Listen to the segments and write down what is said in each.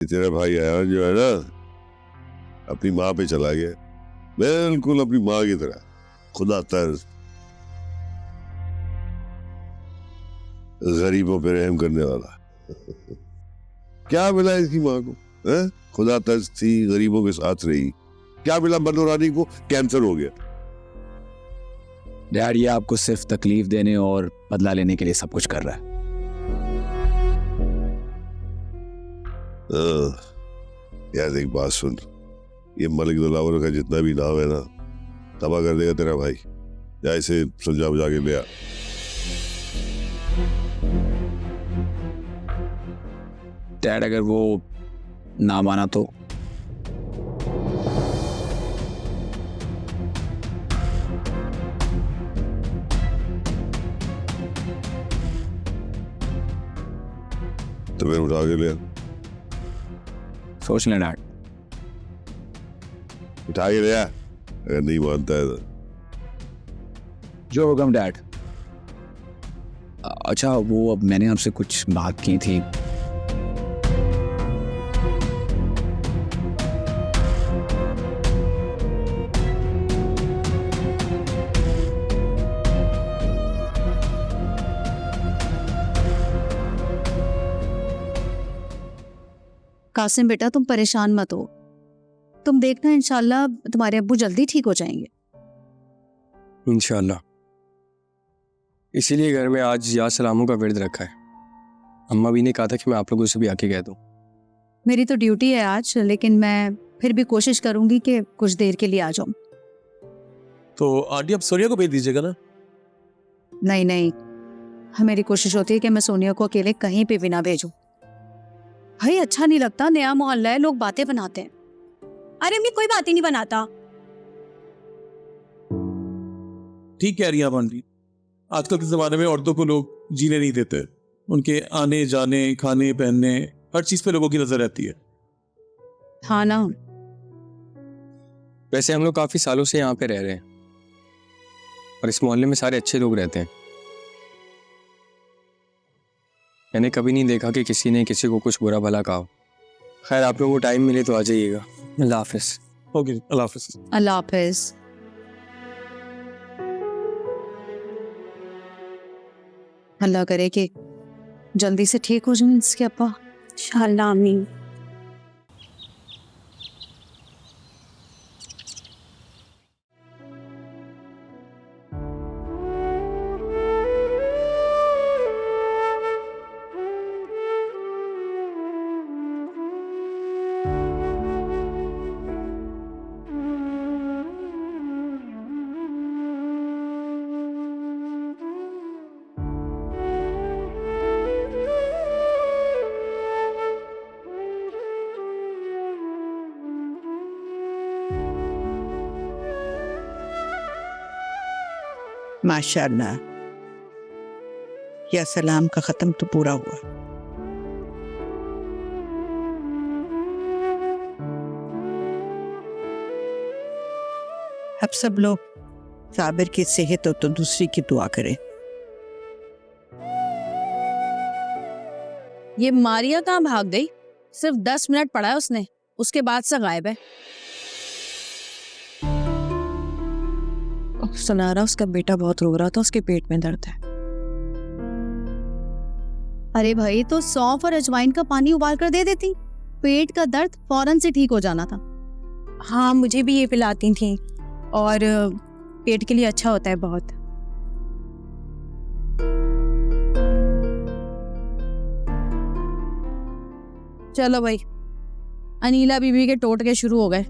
तेरा भाई अयान जो है ना, अपनी माँ पे चला गया, बिल्कुल अपनी माँ की तरह, खुदा तर्ज, गरीबों पे रहम करने वाला। क्या मिला इसकी माँ को? है? खुदा तर्ज थी, गरीबों के साथ रही। क्या मिला मनोरानी को? कैंसर हो गया। डैड, ये आपको सिर्फ तकलीफ देने और बदला लेने के लिए सब कुछ कर रहा है। यार एक बात सुन, ये मलिक दिलावर का जितना भी नाम है ना, तबाह कर देगा तेरा भाई। या इसे समझा बुझा के ले आ। डैड, अगर वो ना माना तो? तो फिर उठा के ले आ। सोच लें डैड। उठा के ले आ, अगर नहीं मानता है तो। जो हुक्म डैड। अच्छा, वो अब मैंने आपसे कुछ बात की थी। कासिम बेटा, तुम परेशान मत हो। तुम देखना, इंशाल्लाह तुम्हारे अब्बू जल्दी ठीक हो जाएंगे। इंशाल्लाह। इसीलिए घर में आज या सलामों का विर्द रखा है। अम्मा भी ने कहा था कि मैं आप लोगों से भी आके कह दूं। मेरी तो ड्यूटी है आज, लेकिन मैं फिर भी कोशिश करूंगी कि कुछ देर के लिए आ जाऊं। तो आंटी आप सोनिया को भेज दीजिएगा ना। नहीं नहीं, मेरी कोशिश होती है कि मैं सोनिया को अकेले कहीं पे भी ना भेजूं। भाई अच्छा नहीं लगता, नया मोहल्ला है, लोग बातें बनाते हैं। अरे अम्मी, कोई बात ही नहीं बनाता। ठीक कह रही हैं आप आंटी, आजकल के जमाने में औरतों को लोग जीने नहीं देते। उनके आने जाने, खाने पहनने, हर चीज पे लोगों की नजर रहती है। हाँ ना। वैसे हम लोग काफी सालों से यहाँ पे रह रहे हैं और इस मोहल्ले में सारे अच्छे लोग रहते हैं। मैंने कभी नहीं देखा कि किसी ने किसी को कुछ बुरा भला कहा हो। खैर, आप लोगों को टाइम मिले तो आ जाइएगा। अल्लाह हाफिज। ओके, अल्लाह हाफिज। अल्लाह हाफिज। अल्लाह करे कि जल्दी से ठीक हो जाए इसके अब्बा। इंशाल्लाह आमीन। माशाअल्लाह, या सलाम का ख़त्म तो पूरा हुआ। अब सब लोग साबिर की सेहत हो तो दूसरी की दुआ करें। ये मारिया कहाँ भाग गई? सिर्फ 10 मिनट पढ़ा है उसने, उसके बाद से गायब है। सुना रहा उसका बेटा बहुत रो रहा था, उसके पेट में दर्द है। अरे भाई, तो सौंफ और अजवाइन का पानी उबाल कर दे देती, पेट का दर्द फौरन से ठीक हो जाना था। हाँ, मुझे भी ये पिलाती थी और पेट के लिए अच्छा होता है बहुत। चलो भाई, अनीला बीबी के टोटके शुरू हो गए।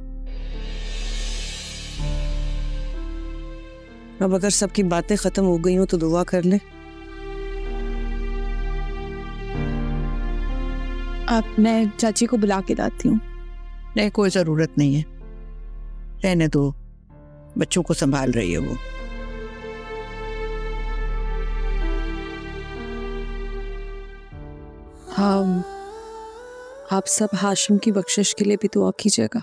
अब अगर सबकी बातें खत्म हो गई हो तो दुआ कर ले। अब मैं चाची को बुला के लाती हूँ। नहीं, कोई ज़रूरत नहीं है, रहने दो, बच्चों को संभाल रही है वो। हाँ, आप सब हाशिम की बख्शिश के लिए भी दुआ कीजिएगा।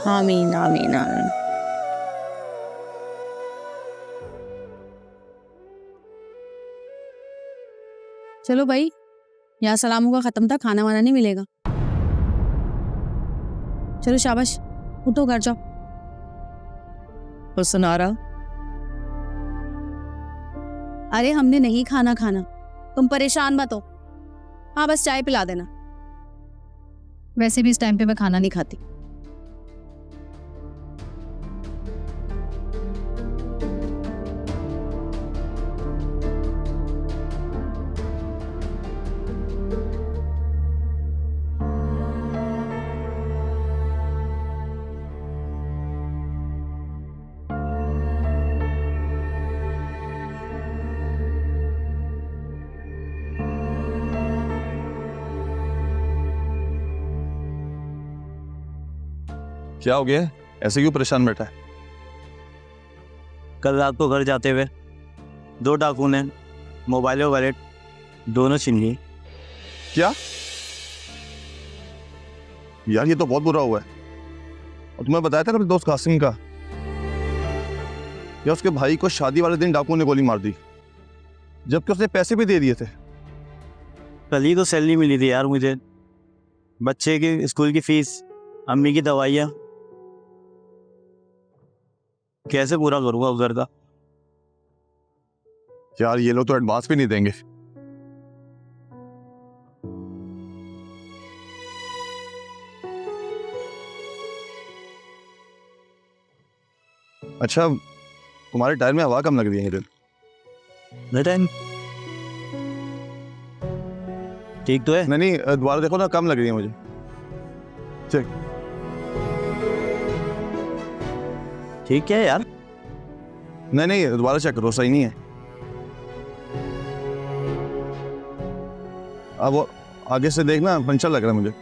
आमीन आमीन आमीन। चलो भाई, यहाँ सलामों का खत्म था, खाना वाना नहीं मिलेगा। चलो शाबाश, उठो घर जाओ। और सुनारा, अरे हमने नहीं खाना, तुम परेशान मत हो। हाँ बस चाय पिला देना। वैसे भी इस टाइम पे मैं खाना नहीं खाती। क्या हो गया है? ऐसे क्यों परेशान बैठा है? कल रात को घर जाते हुए 2 डाकू ने मोबाइल और वॉलेट दोनों छीन लिए। क्या यार, ये तो बहुत बुरा हुआ है। और तुम्हें बताया था ना अपने दोस्त कासिम का, या उसके भाई को शादी वाले दिन डाकू ने गोली मार दी, जबकि उसने पैसे भी दे दिए थे। कल ही तो सैलरी मिली थी यार मुझे, बच्चे की स्कूल की फीस, अम्मी की दवाइयाँ, कैसे पूरा करूँगा उधर का। यार ये लोग तो एडवांस भी नहीं देंगे। अच्छा, तुम्हारे टायर में हवा कम लग रही है इधर। बेटा ठीक तो है? नहीं, दोबारा देखो ना, कम लग रही है मुझे। चेक। ठीक है यार। नहीं, दोबारा चेक करो, सही नहीं है। अब वो आगे से देखना, पंचर लग रहा है मुझे।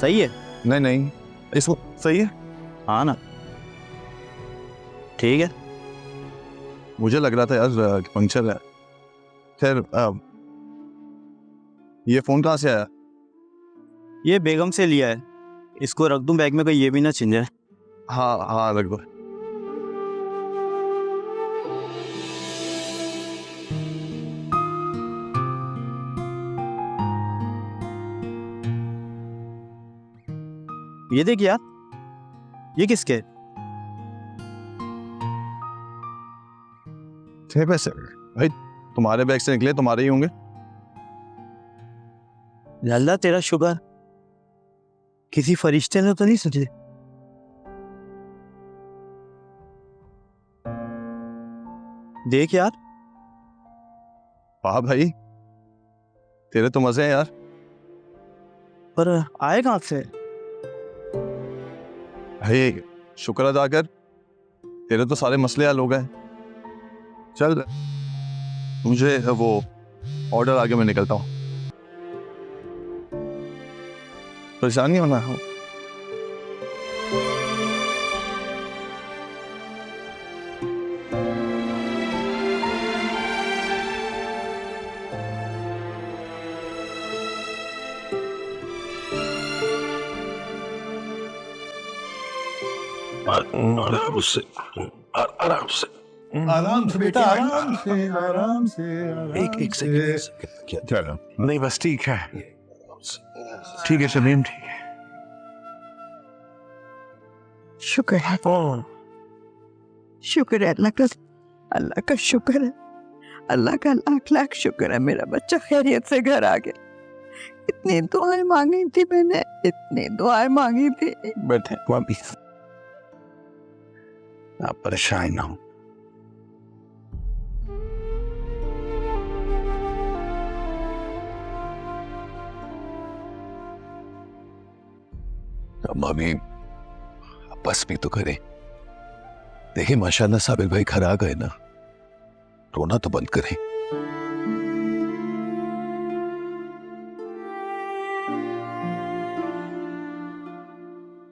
सही है? नहीं, इसको सही है। हाँ ना, ठीक है। मुझे लग रहा था यार कि पंचर है। खैर, ये फोन कहाँ से आया? ये बेगम से लिया है, इसको रख दूं बैग में, कोई ये भी ना छिन जाए। हाँ, रख दो। ये देख यार, ये किसके? थे पैसे भाई, तुम्हारे बैग से निकले, तुम्हारे ही होंगे। अल्लाह तेरा शुक्र, किसी फरिश्ते ने तो नहीं सोचे। देख यार। वाह भाई, तेरे तो मजे हैं यार। पर आए कहाँ से? भाई शुक्र अदा कर, तेरे तो सारे मसले हल हो गए। चल, मुझे वो ऑर्डर आगे, मैं निकलता हूँ। परेशान नहीं होना। आराम से, आराम से, आराम से बेटा, आराम से। एक सेकंड। क्या चलो? नहीं बस ठीक है, ठीक है शमीम, ठीक है। शुक्र है, शुक्र है अल्लाह का शुक्र है, अल्लाह का लाख लाख शुक्र है, मेरा बच्चा खैरियत से घर आ गया। इतनी दुआएं मांगी थी मैंने, इतनी दुआएं मांगी थी। बैठे भाभी, आप परेशान ना हो। मामी बस भी तो करें। देखिए माशाल्लाह साबिर भाई घर आ गए ना, रोना तो बंद करें।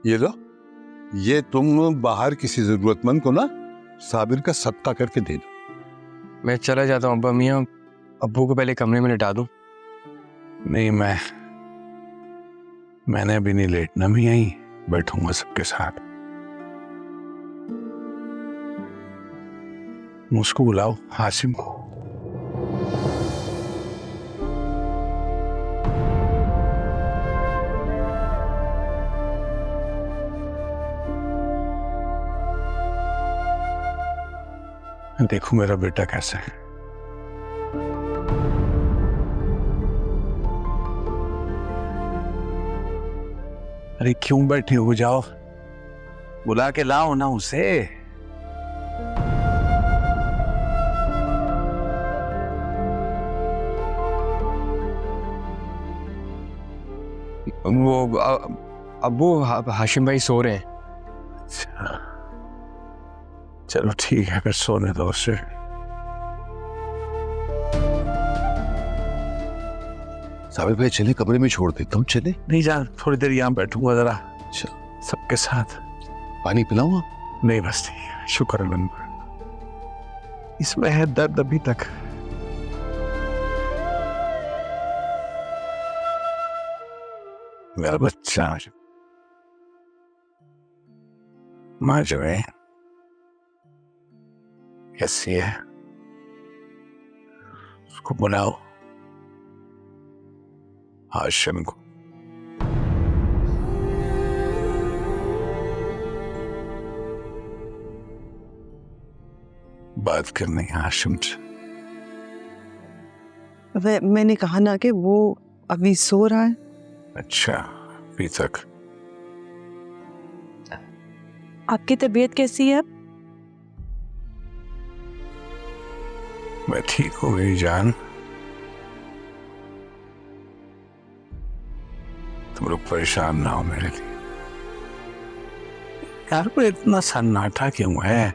ये लो, ये तुम बाहर किसी जरूरतमंद को ना साबिर का सदका करके दे दो। मैं चला जाता हूँ अब्बा मियाँ, अब्बू को पहले कमरे में लिटा दूँ। नहीं, मैंने अभी नहीं लेटना, मैं यहीं बैठूंगा सबके साथ। उसको बुलाओ, हाशिम को। देखो मेरा बेटा कैसा है। अरे क्यों बैठे हो, जाओ बुला के लाओ ना उसे। वो अब्बू हाशिम भाई सो रहे हैं। अच्छा चलो ठीक है, फिर सोने दो उसे। साबिर भाई चले, कमरे में छोड़ देता हूँ, चले। नहीं जान, थोड़ी देर यहाँ बैठूंगा जरा सबके साथ। पानी पिलाऊं? नहीं बस ठीक है, शुक्र अल्लाह। इसमें है दर्द अभी तक। मेरा बच्चा माँ जो है कैसी है, उसको बुलाओ, हाशिम को। बात करनी है हाशिम से। मैंने कहा ना कि वो अभी सो रहा है। अच्छा अभी तक। आपकी तबीयत कैसी है? मैं ठीक हो गई जान। तुम लोग परेशान ना हो मेरे लिए। यार को इतना सन्नाटा क्यों है?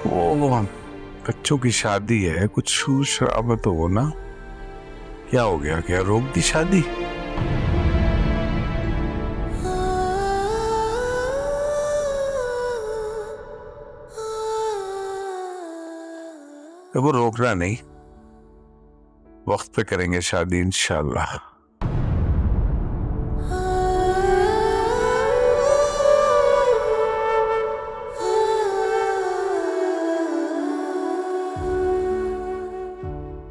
वो बच्चों की शादी है, कुछ शोर शराबा तो हो ना। क्या हो गया, क्या रोक दी शादी? वो रोकना नहीं, वक्त पे करेंगे शादी इंशाल्लाह।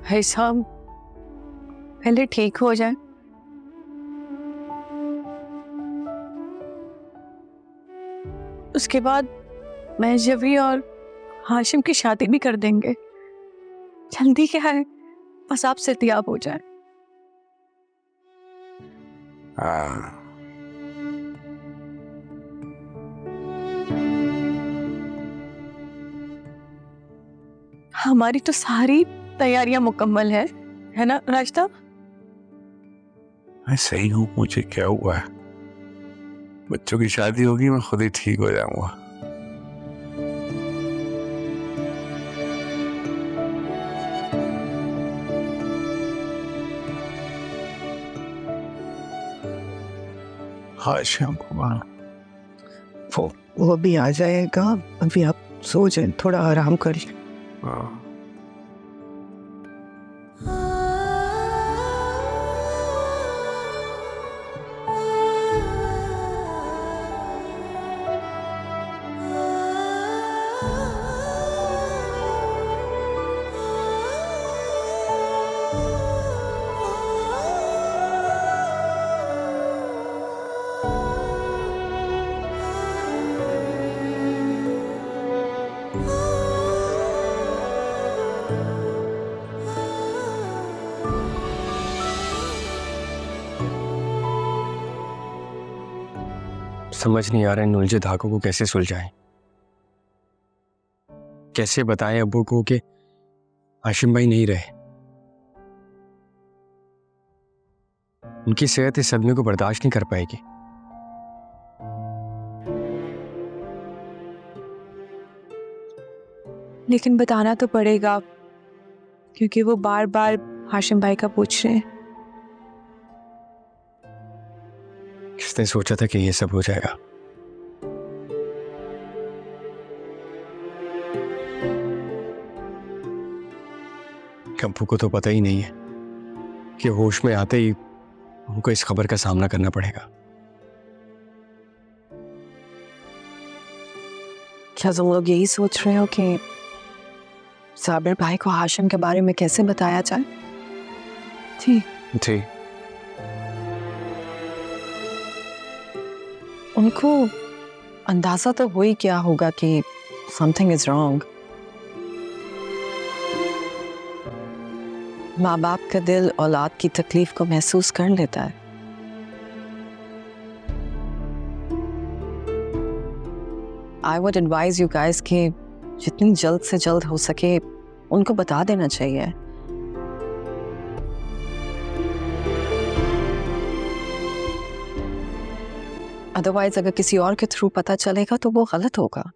भाई साहब पहले ठीक हो जाए, उसके बाद मैं जवी और हाशिम की शादी भी कर देंगे। जल्दी क्या है, बस आप सेहतियाब हो जाए। हमारी तो सारी तैयारियां मुकम्मल है ना राजता? मैं सही हूँ, मुझे क्या हुआ है? बच्चों की शादी होगी, मैं खुद ही ठीक हो जाऊंगा। हाँ शाम को वो भी आ जाएगा। अभी आप सो जाए, थोड़ा आराम करिए। समझ नहीं आ रहा इन उलझे धागों को कैसे सुलझाएं। कैसे बताएं अब्बू को कि हाशिम भाई नहीं रहे। उनकी सेहत इस सदमे को बर्दाश्त नहीं कर पाएगी। लेकिन बताना तो पड़ेगा, क्योंकि वो बार बार हाशिम भाई का पूछ रहे हैं। किसने सोचा था कि ये सब हो जाएगा? अब्बू को तो पता ही नहीं है कि होश में आते ही उनको इस खबर का सामना करना पड़ेगा। क्या तुम लोग यही सोच रहे हो कि साबिर भाई को हाशिम के बारे में कैसे बताया जाए? जी उनको अंदाजा तो हो ही क्या होगा कि समथिंग इज रॉन्ग। माँ बाप का दिल औलाद की तकलीफ को महसूस कर लेता है। I would advise you guys कि जितनी जल्द से जल्द हो सके उनको बता देना चाहिए। अदरवाइज अगर किसी और के थ्रू पता चलेगा तो वो गलत होगा।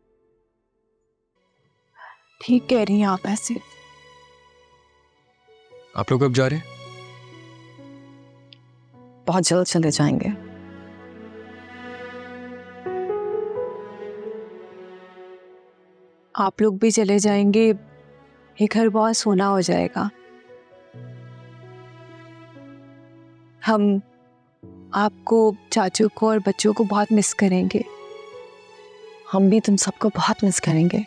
ठीक कह रही हैं आप। ऐसे आप लोग कब जा रहे हैं? बहुत जल्द चले जाएंगे। आप लोग भी चले जाएंगे, ये घर बहुत सोना हो जाएगा। हम आपको, चाचू को और बच्चों को बहुत मिस करेंगे। हम भी तुम सबको बहुत मिस करेंगे।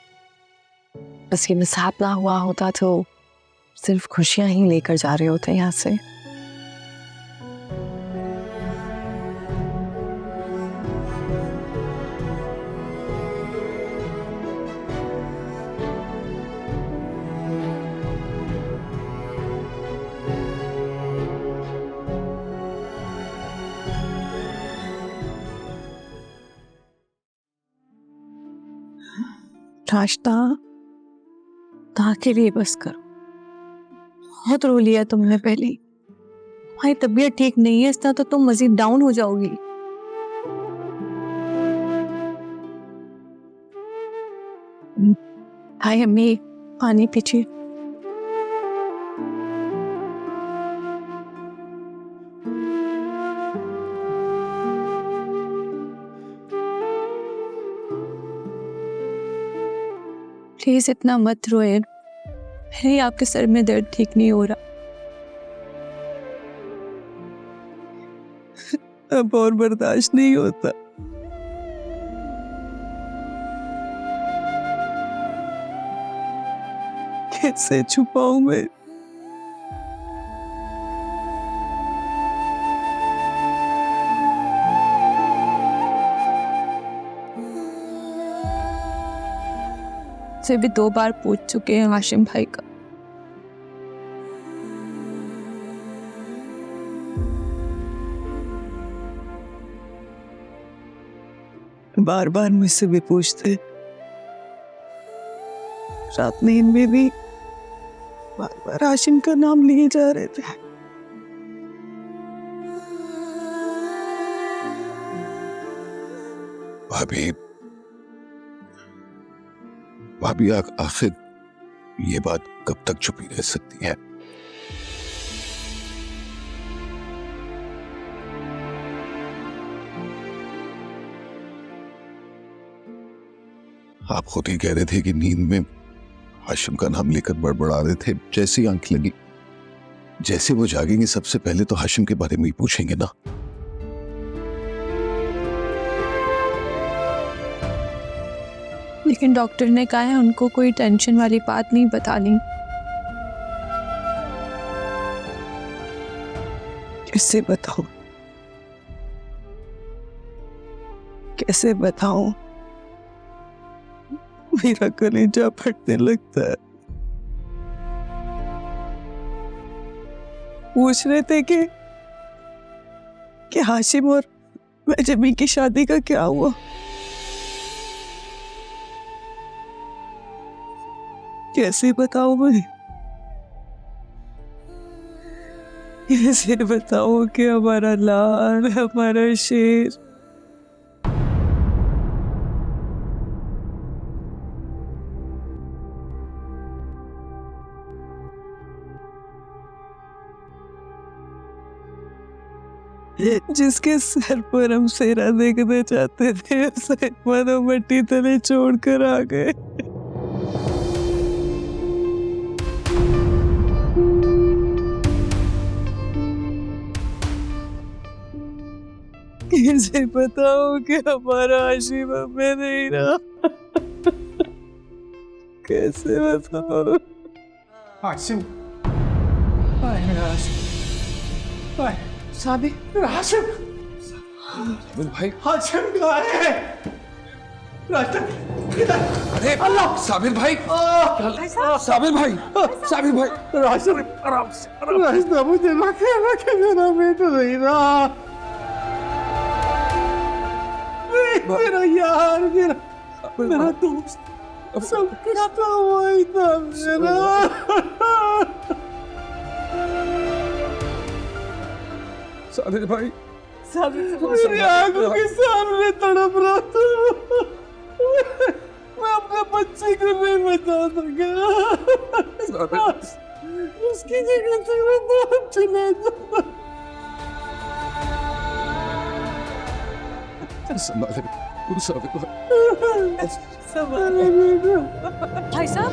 बस ये मिसहैप ना हुआ होता तो सिर्फ खुशियां ही लेकर जा रहे होते यहाँ से। नाश्ता के लिए बस करो। बहुत रो लिया तुमने पहले। तुम्हारी तबीयत ठीक नहीं है, इस तरह तो तुम मजीद डाउन हो जाओगी। हाय अम्मी, पानी पीछे। प्लीज इतना मत रोए, मेरे आपके सर में दर्द ठीक नहीं हो रहा। अब और बर्दाश्त नहीं होता। कैसे छुपाऊं मैं? से भी 2 बार पूछ चुके हैं हाशिम भाई का। बार बार मुझसे भी पूछते, रात नींद में भी बार बार हाशिम का नाम लिए जा रहे थे। भाभी आखिर ये बात कब तक छुपी रह सकती है? आप खुद ही कह रहे थे कि नींद में हाशिम का नाम लेकर बड़बड़ा रहे थे। जैसे ही आंख लगी, जैसे वो जागेंगे सबसे पहले तो हाशिम के बारे में ही पूछेंगे ना। लेकिन डॉक्टर ने कहा है उनको कोई टेंशन वाली बात नहीं बतानी। कैसे बताऊं? कैसे बताऊं? मेरा कलेजा फटने लगता है। पूछ रहे थे कि हाशिम और जमी की शादी का क्या हुआ। कैसे बताऊं मैं? कैसे बताऊं कि हमारा लाल, हमारा शेर जिसके सर पर हम सेरा देखना चाहते थे, उसे मानो मट्टी तले छोड़कर आ गए। कैसे बताऊं कि हमारा हाशिम में नहीं रहा? कैसे बताऊं? हाशिम, साबिर, हाशिम भाई हाशिम कहाँ है? रास्ता अरे अल्लाह साबिर भाई साबिर भाई साबिर भाई रास्ता आराम से रास्ता मुझे रखे मेरा बेटा नहीं रहा। मेरा यार मेरा दोस्त सब कुछ वही था मेरा। साबिर भाई मेरी आंखों के सामने तड़प रहा था। मैं अपने बच्चे को नहीं बचा सका। उसकी जगह से मैं बहुत चला जाता। भाई साहब,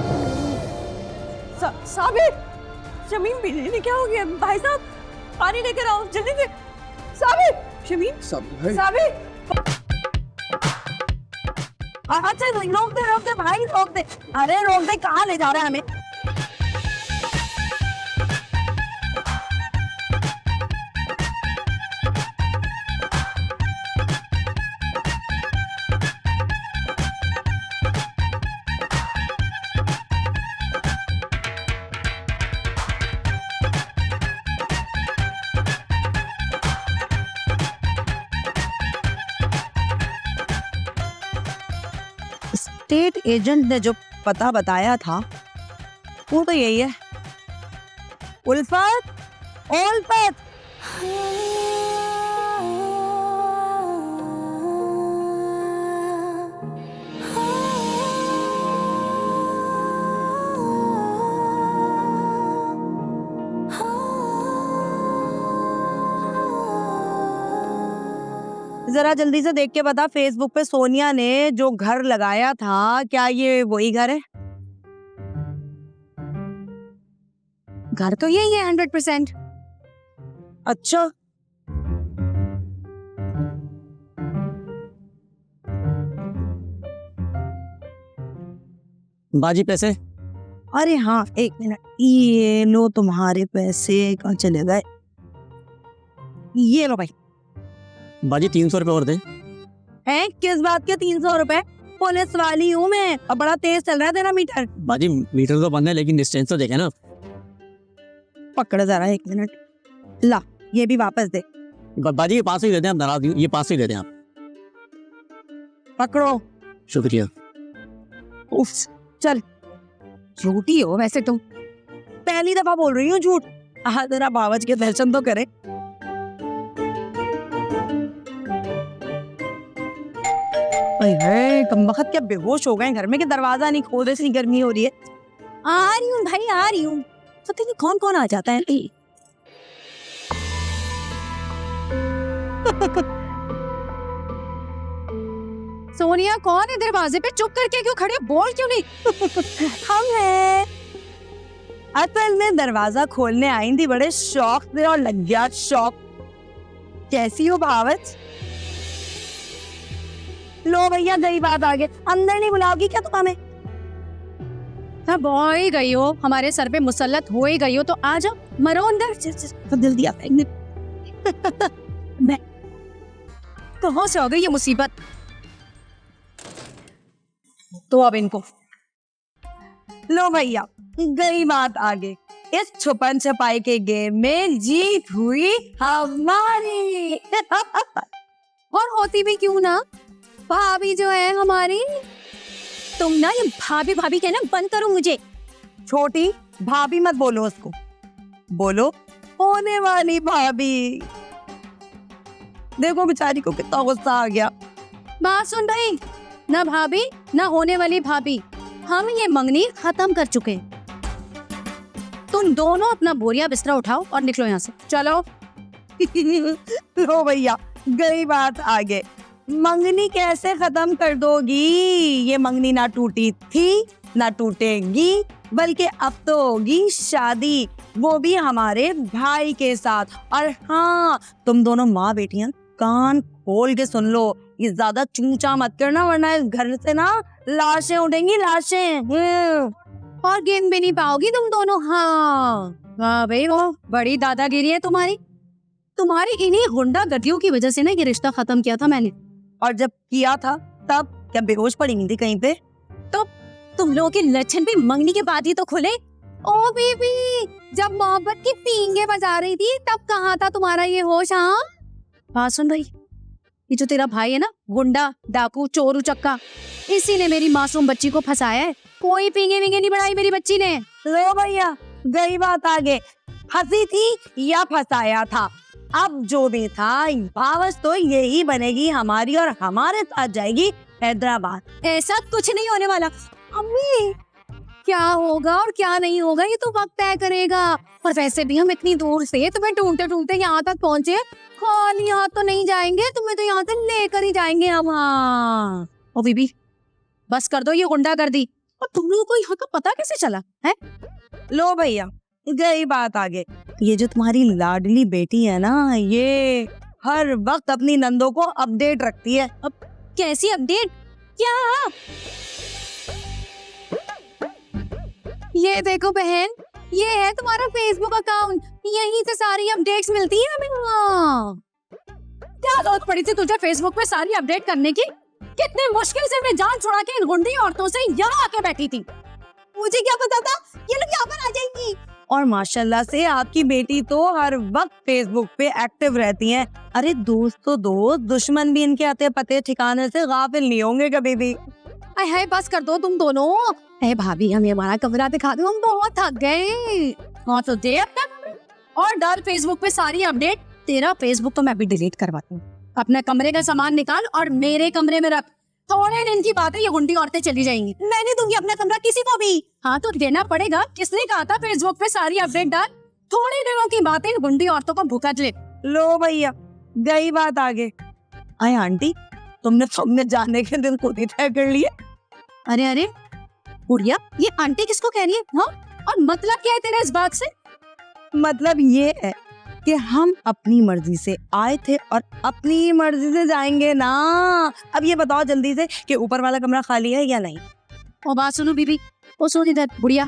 साबिर, शमीम बिजली क्या हो गया? भाई साहब पानी लेकर आओ जल्दी से। साबिर, शमीम, साबिर, अच्छा रोक दे भाई, रोक दे। अरे रोक दे, कहाँ ले जा रहा है हमें? स्टेट एजेंट ने जो पता बताया था वो तो यही है। उल्फत, उल्फत, जरा जल्दी से देख के बता, फेसबुक पे सोनिया ने जो घर लगाया था क्या ये वही घर है? घर तो यही है 100%। अच्छा, बाजी पैसे? अरे हाँ, एक मिनट, ये लो तुम्हारे पैसे। कहाँ चले गए? ये लो भाई। बाजी 300 रुपए और दे। हैं? किस बात के 300 रुपए? पुलिस वाली हूँ मैं, अब बड़ा तेज चल रहा है तेरा मीटर। बाजी मीटर तो बंद है लेकिन डिस्टेंस तो देखे ना। पकड़ जरा, एक मिनट, ला ये भी वापस दे। बाजी ये 500 ही देते हैं आप, नाराज नहीं, ये 500 ही देते हैं आप। पकड़ो। शुक्रिया। उफ, चल। झूठी हो वैसे तुम। पहली दफा बोल रही हूँ झूठ। जरा बावज के दर्शन तो करे। कमबख्त क्या बेहोश हो गए घर में कि दरवाजा नहीं खोल रहे, इतनी गर्मी हो रही है। आ रही हूँ भाई, आ रही हूँ। पता नहीं कौन कौन आ जाता है। सोनिया कौन है दरवाजे पे? चुप करके क्यों खड़े हो? बोल क्यों नहीं? हम हैं। असल में दरवाजा खोलने आई थी बड़े शौक से और लग गया शौक। कैसी हो भावच? लो भैया, गई बात आगे। अंदर नहीं बुलाओगी क्या तुम हमें? अब हो ही गई हो, हमारे सर पे मुसल्लत हो ही गई हो, तो आ जाओ, मरो अंदर। तो दिल दिया फेंकने। कहाँ से आ गई ये मुसीबत? तो अब इनको लो भैया, गई बात आगे। इस छुपन छपाई के गेम में जीत हुई हमारी। और होती भी क्यों ना, भाभी जो है हमारी। तुम ना ये भाभी भाभी कहना बंद करो मुझे। छोटी भाभी मत बोलो उसको, बोलो होने वाली भाभी। देखो बेचारी को कितना गुस्सा आ गया। बात सुन भाई, ना भाभी ना होने वाली भाभी, हम ये मंगनी खत्म कर चुके हैं। तुम दोनों अपना बोरिया बिस्तरा उठाओ और निकलो यहाँ से, चलो। लो भैया, गई बात आगे। मंगनी कैसे खत्म कर दोगी? ये मंगनी ना टूटी थी ना टूटेगी, बल्कि अब तो होगी शादी, वो भी हमारे भाई के साथ। और हाँ, तुम दोनों माँ बेटियां कान खोल के सुन लो, ये ज्यादा चूचा मत करना वरना इस घर से ना लाशें उठेंगी, लाशें। और गिन भी नहीं पाओगी तुम दोनों। हाँ वाह भाई वाह, बड़ी दादागिरी है तुम्हारी। तुम्हारी इन्हीं गुंडा गर्दियों की वजह से ना ये रिश्ता खत्म किया था मैंने। और जब किया था तब क्या बेहोश पड़ी नहीं थी कहीं पे? तो तुम लोगों के लक्षण भी मंगनी के बाद ही तो खुले। ओ बेबी, जब मोहब्बत की पींगे बजा रही थी तब कहाँ था तुम्हारा ये होश? हाँ बात सुन भाई, ये जो तेरा भाई है ना, गुंडा डाकू चोर उचक्का, इसी ने मेरी मासूम बच्ची को फंसाया है। कोई पींगे विंगे नहीं बढ़ाई मेरी बच्ची ने। लो भैया, गई बात आगे, हंसी थी या फंसाया था, अब जो भी था भावस तो यही बनेगी हमारी और हमारे साथ जाएगी हैदराबाद। ऐसा कुछ नहीं होने वाला अम्मी। क्या होगा और क्या नहीं होगा ये तो वक्त तय करेगा। और वैसे भी हम इतनी दूर से तुम्हें ढूंढते ढूंढते यहाँ तक पहुँचे, खाली हाथ तो नहीं जाएंगे, तुम्हें तो यहाँ से लेकर ही जाएंगे हम। हाँ ओ बीबी बस कर दो ये गुंडागर्दी। और तुम लोगों को यहाँ का पता कैसे चला है? लो भैया, गई बात आगे, ये जो तुम्हारी लाडली बेटी है ना, ये हर वक्त अपनी नंदों को अपडेट रखती है। अब कैसी अपडेट? क्या? ये देखो बहन, ये है तुम्हारा फेसबुक अकाउंट, यहीं से सारी अपडेट्स मिलती है हमें। हाँ क्या जरूरत पड़ी थी तुझे फेसबुक पे सारी अपडेट करने की? कितने मुश्किल से मैं जान छुड़ा के इन गुंडी औरतों से यहाँ आके बैठी थी। मुझे क्या पता था ये लोग यहाँ पर आ जाएंगी। और माशाल्लाह से आपकी बेटी तो हर वक्त फेसबुक पे एक्टिव रहती हैं। अरे दोस्त तो दोस्त, दुश्मन भी इनके आते पते ठिकाने से गाफिल नहीं होंगे कभी भी। अरे हाय बस कर दो तुम दोनों। अरे भाभी हमें हमारा कमरा दिखा दो, हम बहुत थक गए। हाँ तो दे अपना कमरा और डाल फेसबुक पे सारी अपडेट। तेरा फेसबुक तो मैं भी डिलीट करवाती हूँ। अपने कमरे का सामान निकाल और मेरे कमरे में रख। थोड़े दिन की बात है, ये गुंडी औरतें चली जाएंगी। मैं नहीं दूंगी अपना कमरा किसी को भी। हाँ तो देना पड़ेगा। किसने कहा था फेसबुक पे सारी अपडेट डाल? थोड़े दिनों की बात है, इन गुंडी औरतों को भूखा ले। लो भैया, गई बात आगे। अरे आंटी, तुमने जाने के दिन खुद ही तय कर लिए। अरे अरे गुड़िया, ये आंटी किसको कह रही है? हाँ और मतलब क्या है तेरा इस बात से? मतलब ये है कि हम अपनी मर्जी से आए थे और अपनी मर्जी से जाएंगे ना। अब ये बताओ जल्दी से कि ऊपर वाला कमरा खाली है या नहीं? और बात सुनो बीबी, वो सुन इधर बुढ़िया,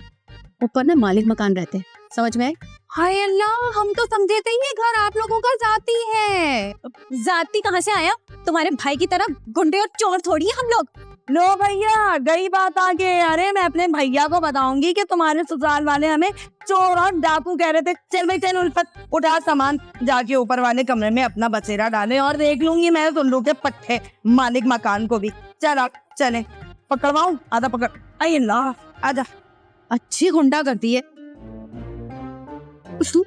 ऊपर ना मालिक मकान रहते हैं, समझ में आए? हाय अल्लाह, हम तो समझे थे ये घर आप लोगों का जाती है। जाती कहाँ से आया? तुम्हारे भाई की तरह गुंडे और चोर थोड़ी है हम लोग। लो भैया, गई बात आगे। अरे मैं अपने भैया को बताऊंगी कि तुम्हारे ससुराल वाले हमें चोर और डाकू कह रहे थे। चल भाई चल उल्फत, उठा सामान, जाके ऊपर वाले कमरे में अपना बसेरा डाले और देख लूंगी मैं सुल्लू के पट्टे मालिक मकान को भी। चल आप चले, पकड़वाऊं? आधा पकड़। आई अल्लाह, आजा। अच्छी गुंडा करती है तू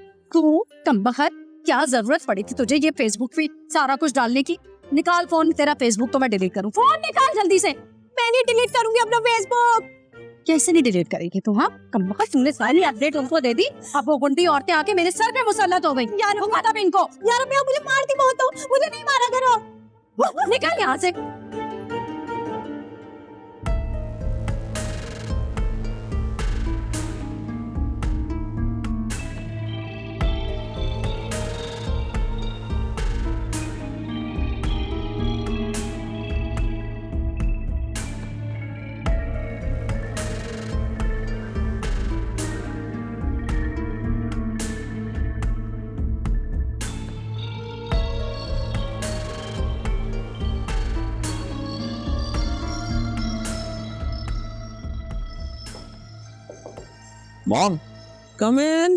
कमबख्त। क्या जरूरत पड़ी थी तुझे ये फेसबुक पे सारा कुछ डालने की? निकाल फोन, तेरा फेसबुक तो मैं डिलीट करूं। फोन निकाल जल्दी से। मैं नहीं डिलीट करूंगी अपना फेसबुक। कैसे नहीं डिलीट करेगी तू? हाँ कमबख्त, तुमने सारी अपडेट उनको दे दी, अब वो गुंडी औरतें आके मेरे सर पे मुसल्लत हो गई। यार माता भी इनको, यार मैं मुझे मारती बहुत हो, मुझे नहीं मारा करो। निकल यहाँ से। Mom, Come in.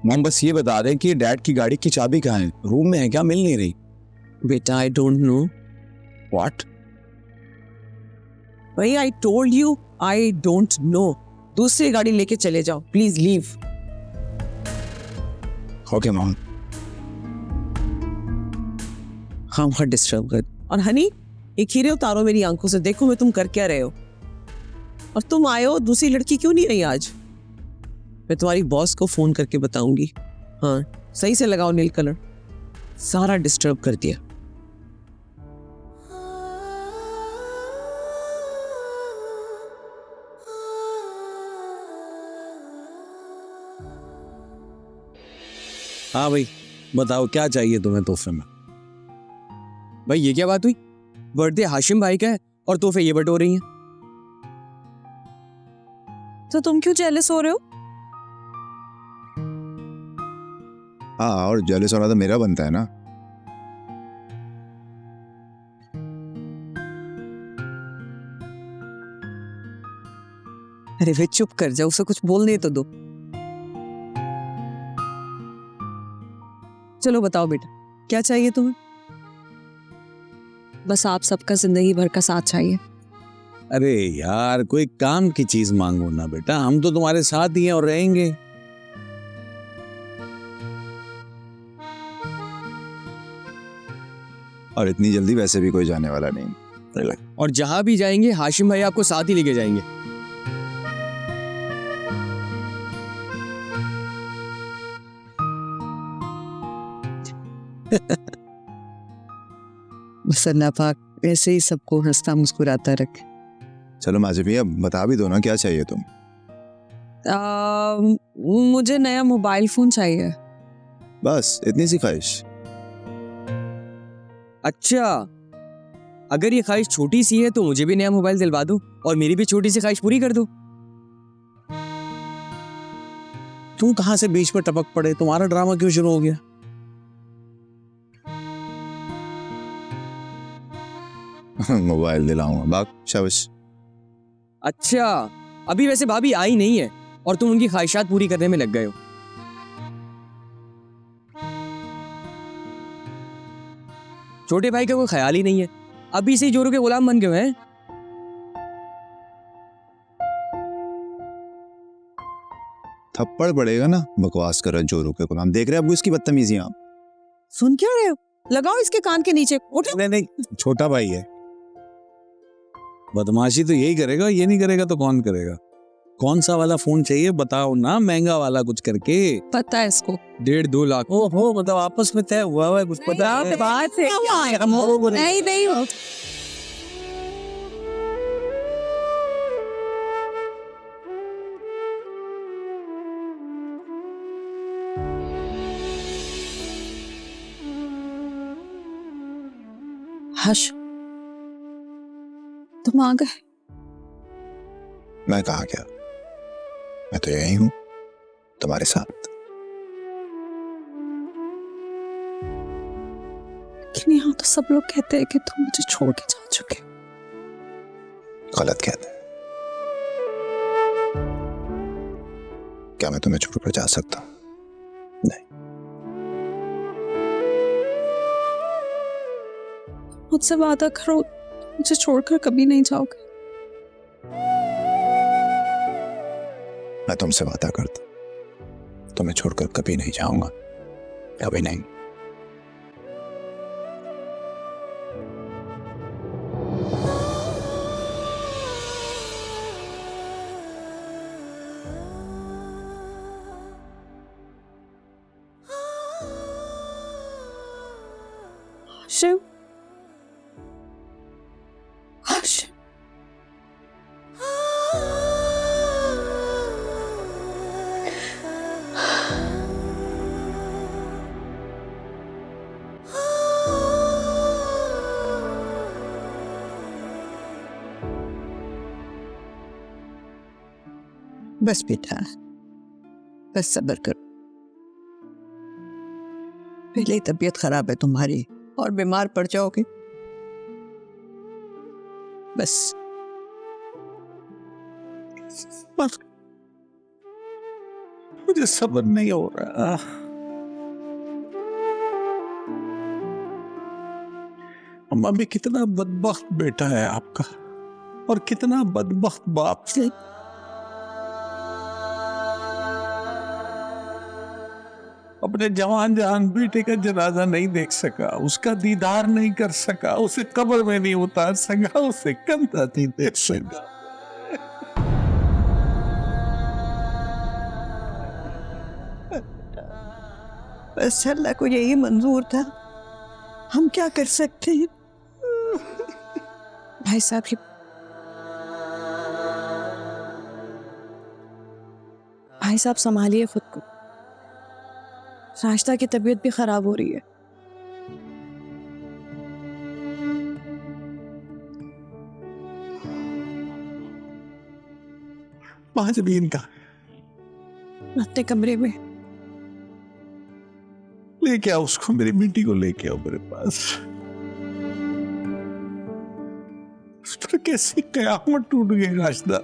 मॉम बस ये बता दें कि डैड की गाड़ी की चाबी कहाँ है? रूम में है क्या? मिल नहीं रही। बेटा, I don't know. What? भाई I told you I don't know. दूसरी गाड़ी लेके चले जाओ, प्लीज लीव। Okay mom. हाँ बहुत डिस्टर्ब कर। और हनी, एक हीरे उतारो मेरी आंखों से, देखो मैं तुम कर क्या रहे हो। और तुम आए हो, दूसरी लड़की क्यों नहीं आई आज? मैं तुम्हारी बॉस को फोन करके बताऊंगी। हाँ सही से लगाओ नील कलर, सारा डिस्टर्ब कर दिया। हाँ भाई, बताओ क्या चाहिए तुम्हें तोहफे में? भाई ये क्या बात हुई? बर्थडे हाशिम भाई का है और तोहफे ये बटो रही हैं। तो तुम क्यों जेलस हो रहे हो? हाँ, और जेलस होना तो मेरा बनता है ना। अरे वे चुप कर जाओ, उसे कुछ बोलने तो दो। चलो बताओ बेटा, क्या चाहिए तुम्हें? बस आप सबका जिंदगी भर का साथ चाहिए। अरे यार, कोई काम की चीज मांगो ना बेटा, हम तो तुम्हारे साथ ही हैं और रहेंगे। और इतनी जल्दी वैसे भी कोई जाने वाला नहीं। और जहां भी जाएंगे हाशिम भाई आपको साथ ही लेके जाएंगे। बस अल्लाह पाक ऐसे ही सबको हंसता मुस्कुराता रखे। चलो माजी भैया, बता भी दो ना क्या चाहिए तुम। मुझे नया मोबाइल फोन चाहिए। बस इतनी सी ख्वाहिश? अच्छा, अगर ये ख्वाहिश छोटी सी है तो मुझे भी नया मोबाइल दिलवा दो और मेरी भी छोटी सी ख्वाहिश पूरी कर दो। तुम कहां से बीच में टपक पड़े? तुम्हारा ड्रामा क्यों शुरू हो गया? मोबाइल दिलाऊंगा, बाक शाबाश। अच्छा, अभी वैसे भाभी आई नहीं है और तुम उनकी ख्वाहिशात पूरी करने में लग गए हो। छोटे भाई का कोई ख्याल ही नहीं है, अभी से ही जोरों के गुलाम बन गए हैं। थप्पड़ पड़ेगा ना, बकवास कर रहा है जोरों के गुलाम। देख रहे हैं अबू इसकी बदतमीजियां? सुन क्या रहे हो? लगाओ इसके कान के नीचे, उठो। नहीं, छोटा भाई है, बदमाशी तो यही करेगा, ये नहीं करेगा तो कौन करेगा? कौन सा वाला फोन चाहिए बताओ ना, महंगा वाला कुछ करके। पता है इसको 1.5-2 लाख। ओहो, मतलब आपस में तय हुआ है कुछ? पता है बात है नहीं हश, तुम आ गए। मैं कहा गया? मैं तो यही हूं तुम्हारे साथ। लेकिन यहाँ तो सब लोग कहते हैं कि तुम मुझे छोड़ के जा चुके। गलत कहते हैं। क्या मैं तुम्हें छोड़कर जा सकता हूं? नहीं। मुझसे वादा करो, मुझे छोड़कर कभी नहीं जाओगे। मैं तुमसे वादा करता, तुम्हें छोड़कर कभी नहीं जाऊंगा, कभी नहीं। शिव, शिव, बस बेटा, बस सब्र करो। पहले ही तबीयत खराब है तुम्हारी और बीमार पड़ जाओगे। बस मुझे सब्र नहीं हो रहा। अम्मा भी कितना बदबख्त बेटा है आपका और कितना बदबख्त बाप से। अपने जवान जहान बेटे का जनाजा नहीं देख सका, उसका दीदार नहीं कर सका, उसे कब्र में नहीं उतार सका, उसे कंधा नहीं देख सका। बस अल्लाह को यही मंजूर था, हम क्या कर सकते हैं। भाई साहब, भाई साहब संभालिए खुद को। राशिदा की तबीयत भी खराब हो रही है। वहां जमीन का अपने कमरे में। लेके आओ उसको, मेरी बेटी को लेके आओ मेरे पास। उस पर कैसी कयामत टूट गई राशिदा।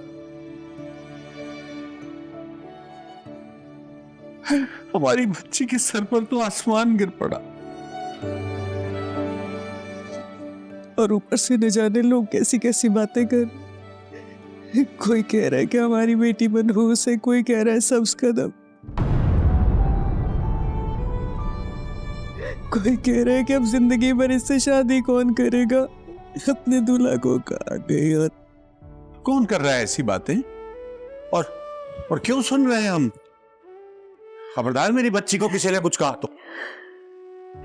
हमारी बच्ची के सर पर तो आसमान गिर पड़ा, और ऊपर से न जाने लोग कैसी कैसी बातें कर। कोई कह रहा है कि हमारी बेटी मनहूस है, कोई कह रहा है सब्ज कदम, कोई कह रहा है कि अब जिंदगी भर इससे शादी कौन करेगा। अपने दूल्हा को कहा गई। और कौन कर रहा है ऐसी बातें? और क्यों सुन रहे हैं हम? खबरदार मेरी बच्ची को किसी ने कुछ कहा तो।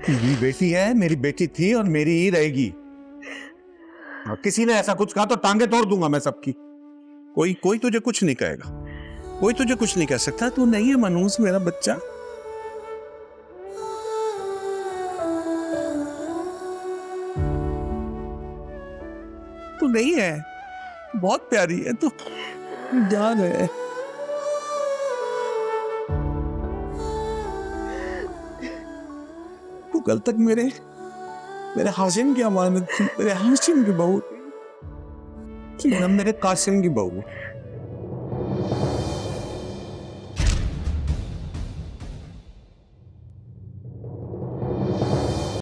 मेरी बेटी है, मेरी बेटी थी और मेरी ही रहेगी। और किसी ने ऐसा कुछ कहा तो टांगे तोड़ दूंगा मैं सबकी। कोई तुझे कुछ नहीं कहेगा, कोई तुझे कुछ नहीं कह सकता। तू नहीं है मनहूस मेरा बच्चा। तू नहीं है, बहुत प्यारी है तू। जान है। तू कल तक मेरे हाशिम की अमानत थी, मेरे हाशिम की बहू थी, अब मेरे कासिम की बहू।